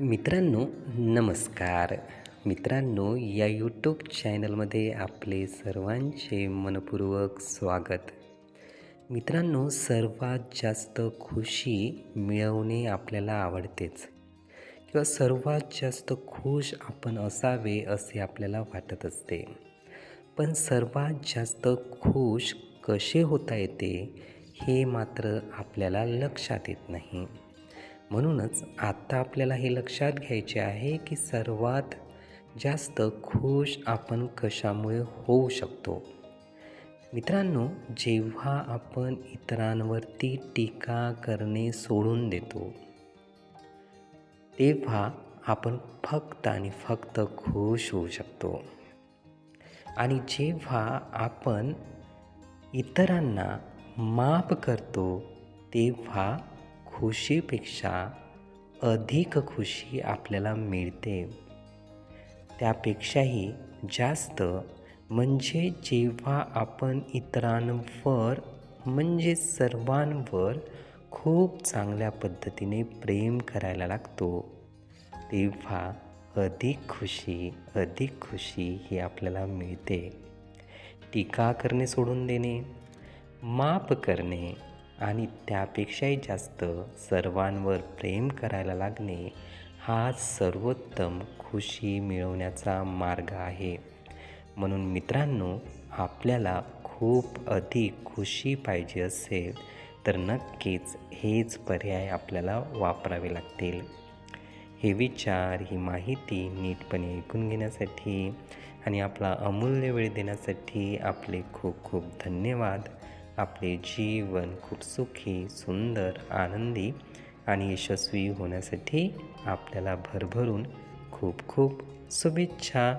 मित्रांनो, नमस्कार. मित्रांनो, या यूट्यूब चॅनलमध्ये आपले सर्वांचे मनपूर्वक स्वागत. मित्रांनो, सर्वात जास्त खुशी मिळवणे आपल्याला आवडतेच किंवा सर्वात जास्त खुश आपण असावे असे आपल्याला वाटत असते. पण सर्वात जास्त खुश कसे होता येते हे मात्र आपल्याला लक्षात येत नाही. म्हणूनच आता आपल्याला हे लक्षात घ्यायचे आहे की सर्वात जास्त खुश आपण कशामुळे होऊ शकतो. मित्रांनो, जेव्हा आपण इतरांवरती टीका करणे सोडून देतो, तेव्हा आपण फक्त आणि फक्त खुश होऊ शकतो. आणि जेव्हा आपण इतरांना माफ करतो, तेव्हा खुशीपेक्षा अधिक खुशी आपल्याला मिळते. त्यापेक्षाही जास्त म्हणजे जेव्हा आपण इतरांवर म्हणजे सर्वांवर खूप चांगल्या पद्धतीने प्रेम करायला लागतो, तेव्हा अधिक खुशी ही आपल्याला मिळते. टीका करणे सोडून देणे, माफ करणे आणि त्यापेक्षाही जास्त सर्वांवर प्रेम करायला लागणे हा सर्वोत्तम खुशी मिळवण्याचा मार्ग आहे. म्हणून मित्रांनो, आपल्याला खूप अधिक खुशी पाहिजे असेल तर नक्कीच हेच पर्याय आपल्याला वापरावे लागतील. हे विचार, ही माहिती नीटपणे ऐकून घेण्यासाठी आणि आपला अमूल्य वेळ देण्यासाठी आपले खूप खूप धन्यवाद. आपले जीवन खूप सुखी, सुंदर, आनंदी आणि यशस्वी होण्यासाठी आपल्याला भरभरून खूप खूप शुभेच्छा.